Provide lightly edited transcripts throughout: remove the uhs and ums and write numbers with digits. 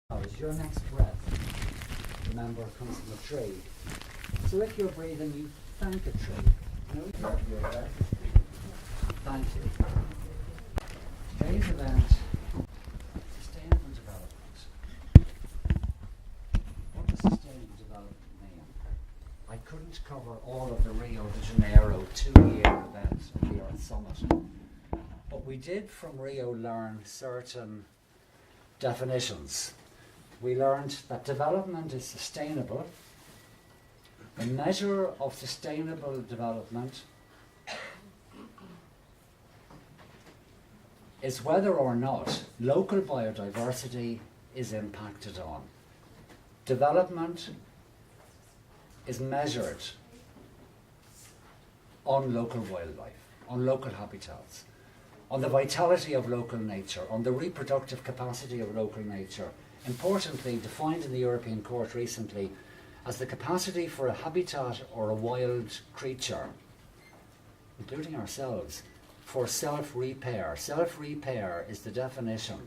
Your next breath, remember, comes from a tree. So if you're breathing, you thank a tree. You know, your breath. Thank you. Today's event, sustainable development. What does sustainable development mean? I couldn't cover all of the Rio de Janeiro 2-year event of the Earth Summit. But we did from Rio learn certain definitions. We learned that development is sustainable. The measure of sustainable development is whether or not local biodiversity is impacted on. Development is measured on local wildlife, on local habitats, on the vitality of local nature, on the reproductive capacity of local nature. Importantly, defined in the European Court recently as the capacity for a habitat or a wild creature, including ourselves, for self-repair. Self-repair is the definition,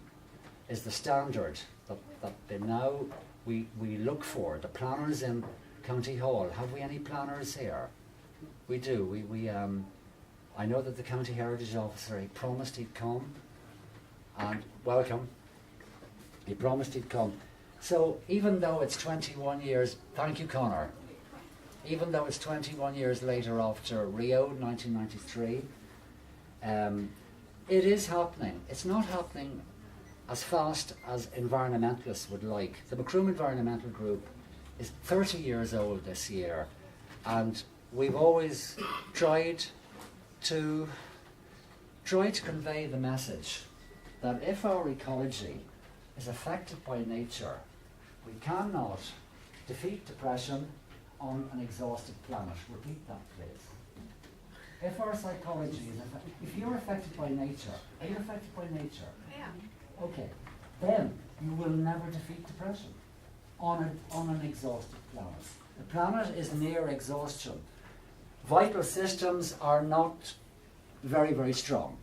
is the standard that now we look for. The planners in County Hall, have we any planners here? We do. I know that the County Heritage Officer, he promised he'd come, and welcome. He promised he'd come. So even though it's 21 years, thank you Connor, even though it's 21 years later after Rio 1993, it is happening. It's not happening as fast as environmentalists would like. The Macroom Environmental Group is 30 years old this year, and we've always tried to convey the message that if our ecology is affected by nature, we cannot defeat depression on an exhausted planet. Repeat that, please. If our psychology is affected, if you're affected by nature, are you affected by nature? Yeah. Okay, then you will never defeat depression on an exhausted planet. The planet is near exhaustion. Vital systems are not very, very strong.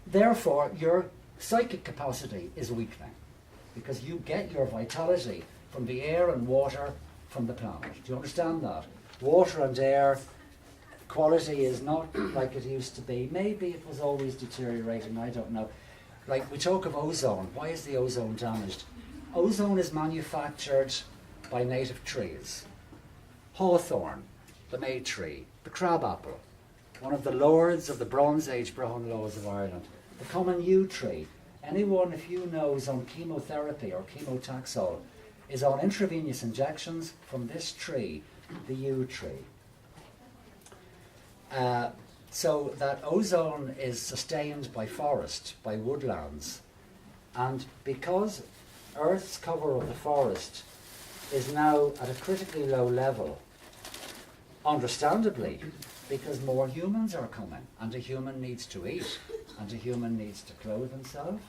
Therefore, your psychic capacity is weakening because you get your vitality from the air and water from the planet. Do you understand that? Water and air quality is not like it used to be. Maybe it was always deteriorating, I don't know. Like we talk of ozone. Why is the ozone damaged? Ozone is manufactured by native trees. Hawthorn, the May tree, the crabapple, one of the lords of the Bronze Age Brown laws of Ireland, the common yew tree. Anyone, if you know, is on chemotherapy or chemotaxol, is on intravenous injections from this tree, the yew tree. So that ozone is sustained by forest, by woodlands, and because Earth's cover of the forest is now at a critically low level, understandably, because more humans are coming, and a human needs to eat, and a human needs to clothe himself,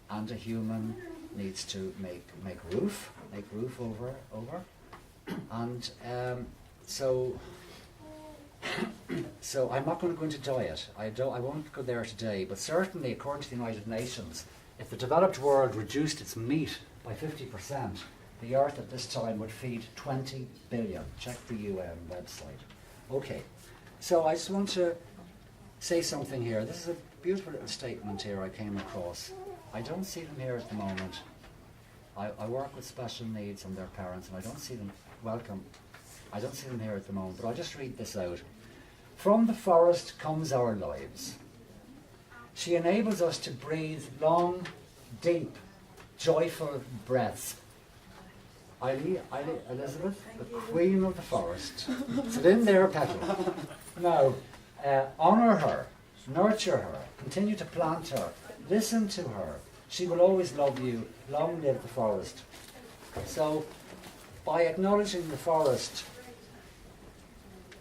and a human needs to make roof over, and so I'm not going to go into diet. I won't go there today, but certainly according to the United Nations, if the developed world reduced its meat by 50%, the Earth at this time would feed 20 billion. Check the UN website. Okay, so I just want to say something here. This is a beautiful little statement here I came across. I don't see them here at the moment. I work with special needs and their parents, and I don't see them, welcome. I don't see them here at the moment, but I'll just read this out. From the forest comes our lives. She enables us to breathe long, deep, joyful breaths. Elizabeth, the queen of the forest. Sit in there, petal. Now, honour her, nurture her, continue to plant her, listen to her. She will always love you. Long live the forest. So, by acknowledging the forest,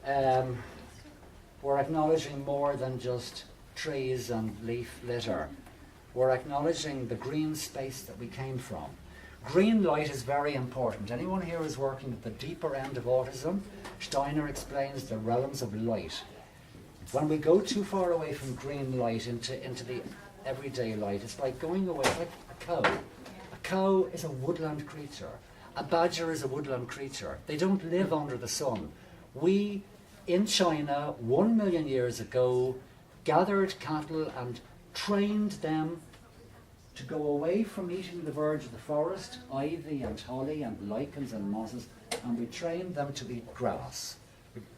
we're acknowledging more than just trees and leaf litter. We're acknowledging the green space that we came from. Green light is very important. Anyone here is working at the deeper end of autism? Steiner explains the realms of light. When we go too far away from green light into the everyday light, it's like going away, like a cow is a woodland creature. A badger is a woodland creature. They don't live under the sun. We, in China, 1 million years ago, gathered cattle and trained them to go away from eating the verge of the forest, ivy and holly and lichens and mosses, and we trained them to eat grass.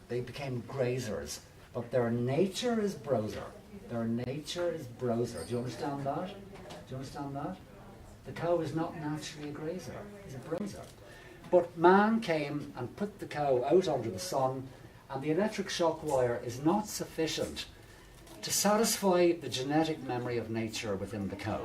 They became grazers, but their nature is browser. Their nature is browser. Do you understand that? Do you understand that? The cow is not naturally a grazer, he's a browser. But man came and put the cow out under the sun, and the electric shock wire is not sufficient to satisfy the genetic memory of nature within the cow.